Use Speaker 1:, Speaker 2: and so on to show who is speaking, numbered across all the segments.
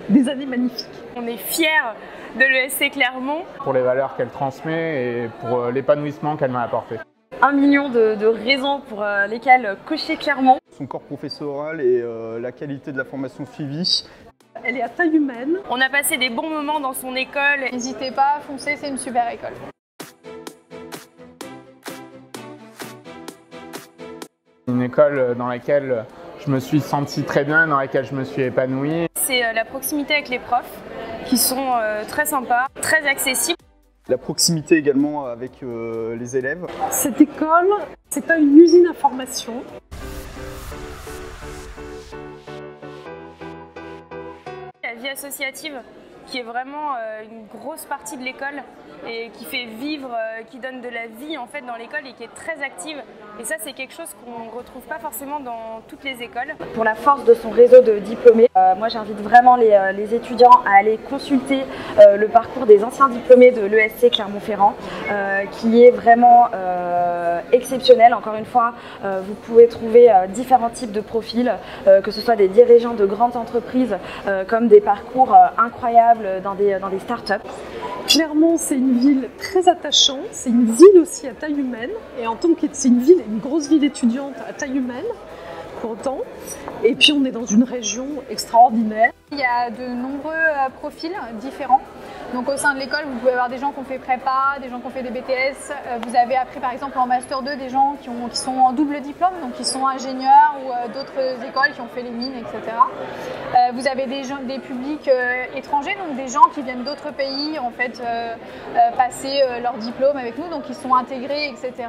Speaker 1: des années magnifiques.
Speaker 2: On est fiers de l'ESC Clermont.
Speaker 3: Pour les valeurs qu'elle transmet et pour l'épanouissement qu'elle m'a apporté.
Speaker 4: 1 million de raisons pour lesquelles cocher Clermont.
Speaker 5: Son corps professoral et la qualité de la formation suivie.
Speaker 1: Elle est à taille humaine.
Speaker 2: On a passé des bons moments dans son école.
Speaker 6: N'hésitez pas, foncez, c'est une super école.
Speaker 3: Une école dans laquelle je me suis senti très bien, dans laquelle je me suis épanoui.
Speaker 2: C'est la proximité avec les profs qui sont très sympas, très accessibles.
Speaker 5: La proximité également avec les élèves.
Speaker 1: Cette école, c'est pas une usine à formation.
Speaker 2: La vie associative qui est vraiment une grosse partie de l'école et qui fait vivre, qui donne de la vie en fait dans l'école et qui est très active. Et ça, c'est quelque chose qu'on ne retrouve pas forcément dans toutes les écoles.
Speaker 4: Pour la force de son réseau de diplômés, moi j'invite vraiment les étudiants à aller consulter le parcours des anciens diplômés de l'ESC Clermont-Ferrand, qui est vraiment exceptionnel. Encore une fois, vous pouvez trouver différents types de profils, que ce soit des dirigeants de grandes entreprises, comme des parcours incroyables dans des startups.
Speaker 1: Clermont, c'est une ville très attachante, c'est une ville aussi à taille humaine, et en tant que c'est une grosse ville étudiante à taille humaine, pour autant. Et puis on est dans une région extraordinaire.
Speaker 6: Il y a de nombreux profils différents. Donc au sein de l'école, vous pouvez avoir des gens qui ont fait prépa, des gens qui ont fait des BTS. Vous avez appris par exemple en Master 2 des gens qui sont en double diplôme, donc qui sont ingénieurs ou d'autres écoles qui ont fait les mines, etc. Vous avez des publics étrangers, donc des gens qui viennent d'autres pays en fait passer leur diplôme avec nous, donc qui sont intégrés, etc.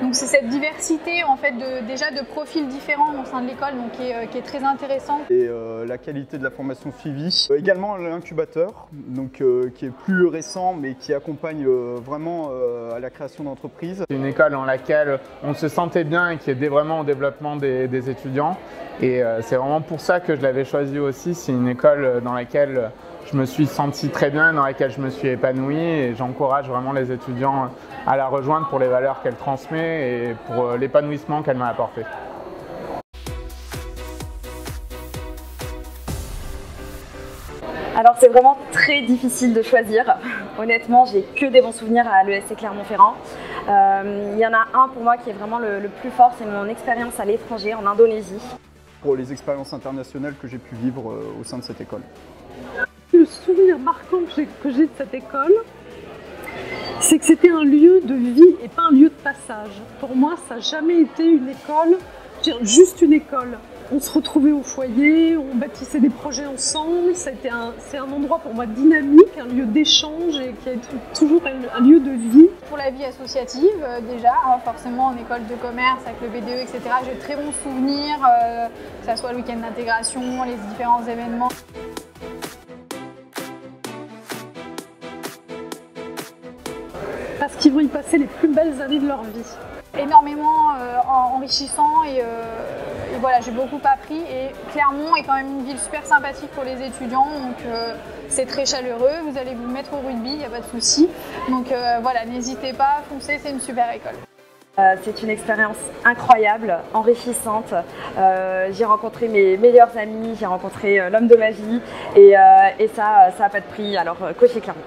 Speaker 6: Donc c'est cette diversité en fait déjà de profils différents au sein de l'école, donc qui est très intéressante.
Speaker 5: Et la qualité de la formation suivie. Également l'incubateur, donc qui est plus récent mais qui accompagne vraiment à la création d'entreprises.
Speaker 3: C'est une école dans laquelle on se sentait bien et qui aidait vraiment au développement des étudiants. Et c'est vraiment pour ça que je l'avais choisi aussi. C'est une école dans laquelle je me suis senti très bien, dans laquelle je me suis épanoui. Et j'encourage vraiment les étudiants à la rejoindre pour les valeurs qu'elle transmet et pour l'épanouissement qu'elle m'a apporté.
Speaker 4: Alors c'est vraiment très difficile de choisir. Honnêtement, j'ai que des bons souvenirs à l'ESC Clermont-Ferrand. Il y en a un pour moi qui est vraiment le plus fort, c'est mon expérience à l'étranger, en Indonésie.
Speaker 5: Pour les expériences internationales que j'ai pu vivre au sein de cette école.
Speaker 1: Le souvenir marquant que j'ai de cette école, c'est que c'était un lieu de vie et pas un lieu de passage. Pour moi, ça n'a jamais été une école, juste une école. On se retrouvait au foyer, on bâtissait des projets ensemble. C'est un endroit pour moi dynamique, un lieu d'échange et qui est toujours un lieu de vie.
Speaker 6: Pour la vie associative, déjà, forcément en école de commerce avec le BDE, etc. J'ai de très bons souvenirs, que ce soit le week-end d'intégration, les différents événements.
Speaker 1: Parce qu'ils vont y passer les plus belles années de leur vie.
Speaker 6: Énormément enrichissant et voilà, j'ai beaucoup appris et Clermont est quand même une ville super sympathique pour les étudiants, donc c'est très chaleureux, vous allez vous mettre au rugby, il n'y a pas de souci. Donc voilà, n'hésitez pas, foncez, c'est une super école.
Speaker 4: C'est une expérience incroyable, enrichissante. J'ai rencontré mes meilleurs amis, j'ai rencontré l'homme de ma vie et ça n'a pas de prix, alors cochez Clermont.